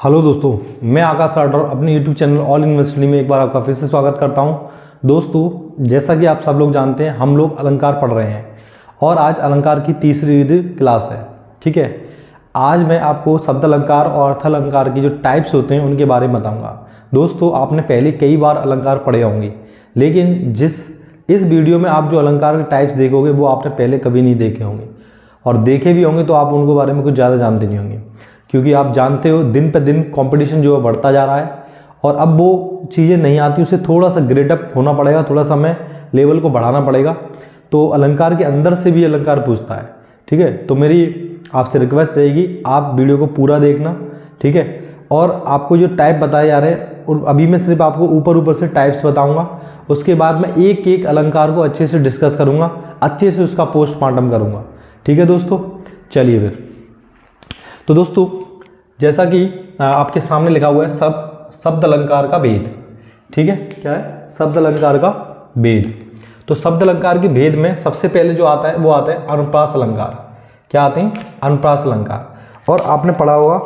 Hello दोस्तों, मैं आकाश राठौर अपने YouTube channel all in one study में एक बार आपका फिर से स्वागत करता हूं। दोस्तों, जैसा कि आप सब लोग जानते हैं, हम लोग अलंकार पढ़ रहे हैं और आज अलंकार की तीसरी विधि क्लास है। ठीक है, आज मैं आपको शब्द अलंकार और अर्थ अलंकार की जो टाइप्स होते हैं उनके बारे में बताऊँगा। दोस्तों, आपने पहले कई बार अलंकार पढ़े होंगे, लेकिन इस वीडियो में आप जो अलंकार के टाइप्स देखोगे वो आपने पहले कभी नहीं देखे होंगे, और देखे भी होंगे तो आप उनके बारे में कुछ ज़्यादा जानते नहीं होंगे, क्योंकि आप जानते हो दिन पे दिन कंपटीशन जो है बढ़ता जा रहा है और अब वो चीज़ें नहीं आती, उसे थोड़ा सा ग्रेडअप होना पड़ेगा, थोड़ा सा हमें लेवल को बढ़ाना पड़ेगा। तो अलंकार के अंदर से भी अलंकार पूछता है। ठीक है, तो मेरी आपसे रिक्वेस्ट रहेगी, आप वीडियो को पूरा देखना। ठीक है, और आपको जो टाइप बताए जा रहे हैं, और अभी मैं सिर्फ आपको ऊपर से टाइप्स बताऊँगा, उसके बाद मैं एक एक अलंकार को अच्छे से डिस्कस करूँगा, अच्छे से उसका पोस्टमार्टम करूँगा। ठीक है दोस्तों, चलिए फिर। तो दोस्तों, जैसा कि आपके सामने लिखा हुआ है शब्द अलंकार का भेद। ठीक है, क्या है? शब्द अलंकार का भेद। तो शब्द अलंकार के भेद में सबसे पहले जो आता है वो आता है अनुप्रास अलंकार। क्या आते हैं? अनुप्रास अलंकार। और आपने पढ़ा होगा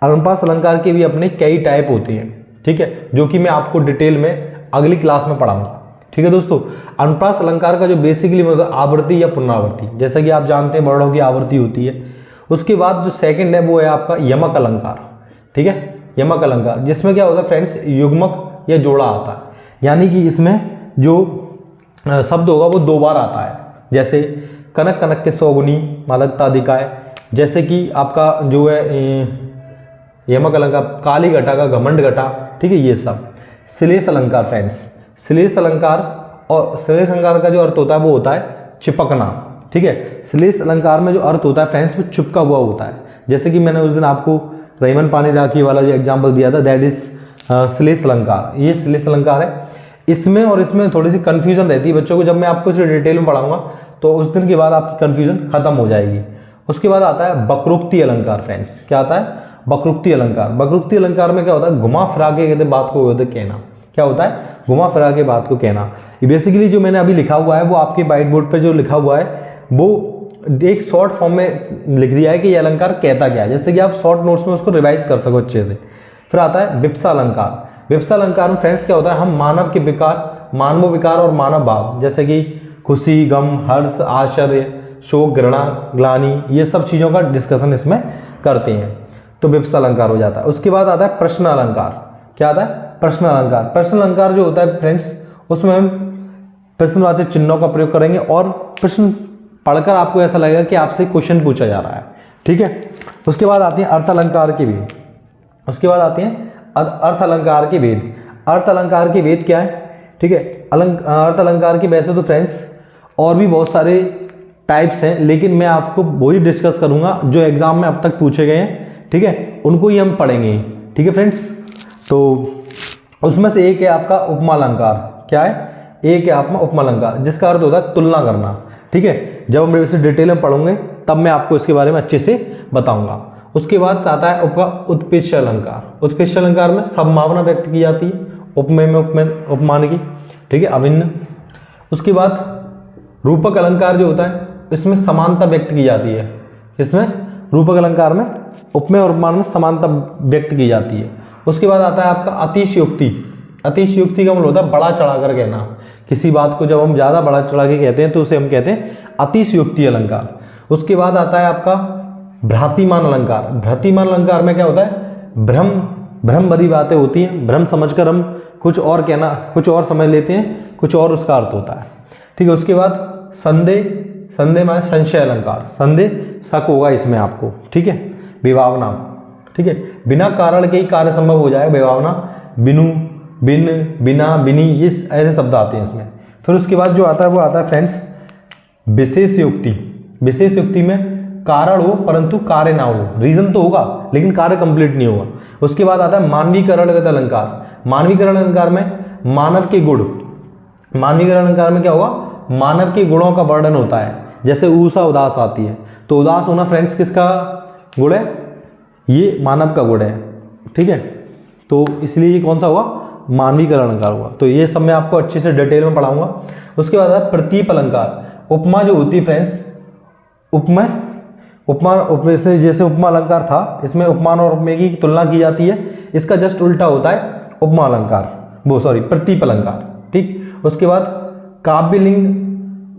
अनुप्रास अलंकार के भी अपने कई टाइप होते हैं। ठीक है, जो कि मैं आपको डिटेल में अगली क्लास में पढ़ाऊंगा। ठीक है दोस्तों, अनुप्रास अलंकार का जो बेसिकली मतलब आवृत्ति या पुनरावृत्ति, जैसा कि आप जानते हैं वर्णों की आवृत्ति होती है। उसके बाद जो सेकंड है वो है आपका यमक अलंकार। ठीक है, यमक अलंकार, जिसमें क्या होता है फ्रेंड्स, युग्मक या जोड़ा आता है, यानी कि इसमें जो शब्द होगा वो दो बार आता है। जैसे कनक कनक के सौगुनी मादकताधिकाय, जैसे कि आपका जो है यमक अलंकार काली घटा का घमंड घटा। ठीक है, ये सब। श्लेष अलंकार फ्रेंड्स, श्लेष अलंकार, और श्लेष अलंकार का जो अर्थ होता है वो होता है चिपकना। ठीक है, श्लेष अलंकार में जो अर्थ होता है फ्रेंड्स वो चिपका हुआ होता है। जैसे कि मैंने उस दिन आपको रईमन पानी राखी वाला जो एग्जांपल दिया था, दैट इज श्लेष अलंकार। ये श्लेष अलंकार है। इसमें और इसमें थोड़ी सी कंफ्यूजन रहती है बच्चों को, जब मैं आपको इसे डिटेल में पढ़ाऊंगा तो उस दिन के बाद आपकी कंफ्यूजन खत्म हो जाएगी। उसके बाद आता है वक्रोक्ति अलंकार फ्रेंड्स। क्या आता है? वक्रोक्ति अलंकार। वक्रोक्ति अलंकार में क्या होता है? घुमा फिरा के कहते बात को होता कहना। क्या होता है? घुमा फिरा के बात को कहना। ये बेसिकली जो मैंने अभी लिखा हुआ है वो आपके व्हाइट बोर्ड पे जो लिखा हुआ है वो एक शॉर्ट फॉर्म में लिख दिया है कि ये अलंकार कहता क्या है, जैसे कि आप शॉर्ट नोट्स में उसको रिवाइज कर सको अच्छे से। फिर आता है विप्सा अलंकार। विप्सा अलंकार में फ्रेंड्स क्या होता है? हम मानव के विकार, मानव विकार और मानव भाव, जैसे कि खुशी, गम, हर्ष, आश्चर्य, शोक, घृणा, ग्लानि, ये सब चीज़ों का डिस्कशन इसमें करते हैं, तो विप्सा अलंकार हो जाता है। उसके बाद आता है प्रश्न अलंकार। क्या आता है? प्रश्न अलंकार। प्रश्न अलंकार जो होता है फ्रेंड्स, उसमें हम प्रश्नवाचक चिन्हों का प्रयोग करेंगे और प्रश्न पढ़कर आपको ऐसा लगेगा कि आपसे क्वेश्चन पूछा जा रहा है। ठीक है, उसके बाद आती है अर्थ अलंकार के भेद। उसके बाद आते हैं अर्थ अलंकार के भेद। अर्थ अलंकार के भेद क्या है? ठीक है, अर्थ अलंकार के वैसे तो फ्रेंड्स और भी बहुत सारे टाइप्स हैं, लेकिन मैं आपको वही डिस्कस करूंगा जो एग्जाम में अब तक पूछे गए हैं। ठीक है, उनको ही हम पढ़ेंगे। ठीक है फ्रेंड्स, तो उसमें से एक है आपका उपमा अलंकार। क्या है? एक है आपका उपमा अलंकार, जिसका अर्थ होता है तुलना करना। ठीक है, जब हम इसे डिटेल में पढ़ेंगे तब मैं आपको इसके बारे में अच्छे से बताऊंगा। उसके बाद आता है उत्प्रेक्ष अलंकार। उत्प्रेक्ष अलंकार में संभावना व्यक्त की जाती है, उपमेय में उपमान की। ठीक है, अभिन्न। उसके बाद रूपक अलंकार जो होता है, इसमें समानता व्यक्त की जाती है। इसमें रूपक अलंकार में उपमेय और उपमान में समानता व्यक्त की जाती है। उसके बाद आता है आपका अतिशयोक्ति। अतिशयोक्ति का मतलब होता है बढ़ा चढ़ाकर कहना। किसी बात को जब हम ज़्यादा बढ़ा चढ़ा के कहते हैं तो उसे हम कहते हैं अतिशयोक्ति अलंकार। उसके बाद आता है आपका भ्रांतिमान अलंकार। भ्रांतिमान अलंकार में क्या होता है? भ्रम भरी बातें होती हैं, भ्रम समझकर हम कुछ और कहना, कुछ और समझ लेते हैं, कुछ और उसका अर्थ होता है। ठीक है, उसके बाद संदेह माने संशय अलंकार। संदेह, शक होगा इसमें आपको। ठीक है, विभावना। ठीक है, बिना कारण के ही कार्य संभव हो जाए, विभावना। बिनु, बिन, बिना, बिनी, ये ऐसे शब्द आते हैं इसमें। फिर उसके बाद जो आता है वो आता है फ्रेंड्स विशेष युक्ति। विशेष युक्ति में कारण हो परंतु कार्य ना हो, रीजन तो होगा लेकिन कार्य कंप्लीट नहीं होगा। उसके बाद आता है मानवीकरणगत अलंकार। मानवीकरण अलंकार में मानव के गुण, मानवीकरण अलंकार में क्या होगा? मानव के गुणों का वर्णन होता है। जैसे ऊषा उदास आती है, तो उदास होना फ्रेंड्स किसका गुण है? ये मानव का गुण है। ठीक है, तो इसलिए ये कौन सा हुआ? मानवीकरण अलंकार हुआ। तो ये सब मैं आपको अच्छे से डिटेल में पढ़ाऊंगा। उसके बाद है प्रतीप अलंकार। उपमा जो होती है फ्रेंड्स, उपमा जैसे जैसे उपमा अलंकार था, इसमें उपमान और उपमेय की तुलना की जाती है। इसका जस्ट उल्टा होता है उपमा अलंकार, प्रतीप अलंकार। ठीक, उसके बाद काव्यलिंग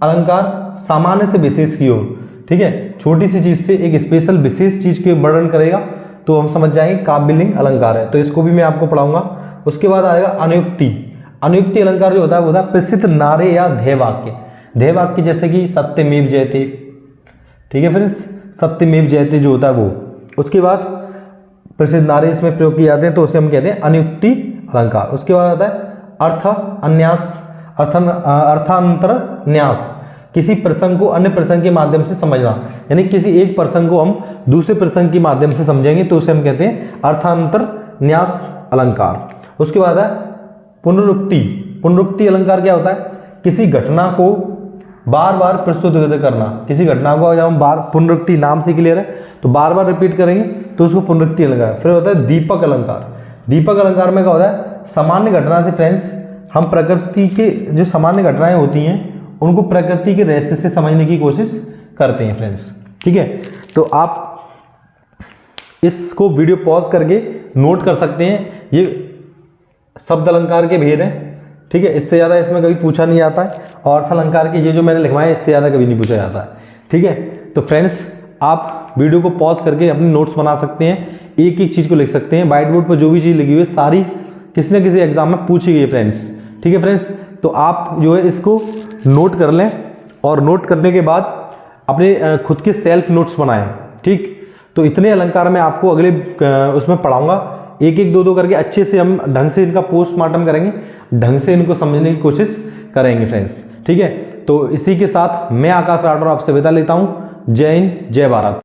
अलंकार सामान्य से विशेष की ओर। ठीक है, छोटी सी चीज से एक स्पेशल विशेष चीज के वर्णन करेगा तो हम समझ जाएंगे काव्यलिंग अलंकार है, तो इसको भी मैं आपको पढ़ाऊंगा। उसके बाद आएगा अनुयुक्ति। अनुयुक्ति अलंकार जो होता है वो होता है प्रसिद्ध नारे या ध्येय वाक्य। ध्येय वाक्य जैसे कि सत्यमेव जयते। ठीक है फ्रेंड्स, सत्यमेव जयते जो होता है वो। उसके बाद प्रसिद्ध नारे इसमें प्रयोग किए जाते हैं तो उसे हम कहते हैं अनुयुक्ति अलंकार। उसके बाद आता है अर्थांतर न्यास, किसी प्रसंग को अन्य प्रसंग के माध्यम से समझना, यानी किसी एक प्रसंग को हम दूसरे प्रसंग के माध्यम से समझेंगे तो उसे हम कहते हैं अर्थांतर न्यास अलंकार। उसके बाद है पुनरुक्ति। पुनरुक्ति अलंकार क्या होता है? किसी घटना को बार बार प्रस्तुत करना। किसी घटना को जब हम बार, पुनरुक्ति नाम से क्लियर है, तो बार बार रिपीट करेंगे तो उसको पुनरुक्ति अलंकार। फिर होता है दीपक अलंकार। दीपक अलंकार में क्या होता है? सामान्य घटना से फ्रेंड्स हम प्रकृति के जो सामान्य घटनाएं होती हैं उनको प्रकृति के रहस्य से समझने की कोशिश करते हैं फ्रेंड्स। ठीक है, तो आप इसको वीडियो पॉज करके नोट कर सकते हैं। ये शब्द अलंकार के भेद हैं। ठीक है, इससे ज़्यादा इसमें कभी पूछा नहीं जाता है, और अर्थ अलंकार के ये जो मैंने लिखवाए इससे ज़्यादा कभी नहीं पूछा जाता है। ठीक है, तो फ्रेंड्स आप वीडियो को पॉज करके अपने नोट्स बना सकते हैं, एक एक चीज़ को लिख सकते हैं। व्हाइट बोर्ड पर जो भी चीज़ लिखी हुई है सारी किसी न किसी एग्जाम में पूछी गई है फ्रेंड्स। ठीक है फ्रेंड्स, तो आप जो है इसको नोट कर लें और नोट करने के बाद अपने खुद के सेल्फ नोट्स बनाएं। ठीक, तो इतने अलंकार मैं आपको अगले उसमें पढ़ाऊंगा, एक एक दो दो करके अच्छे से हम ढंग से इनका पोस्टमार्टम करेंगे, ढंग से इनको समझने की कोशिश करेंगे फ्रेंड्स। ठीक है, तो इसी के साथ मैं आकाश राठौर आपसे विदा लेता हूँ। जय हिंद, जय भारत।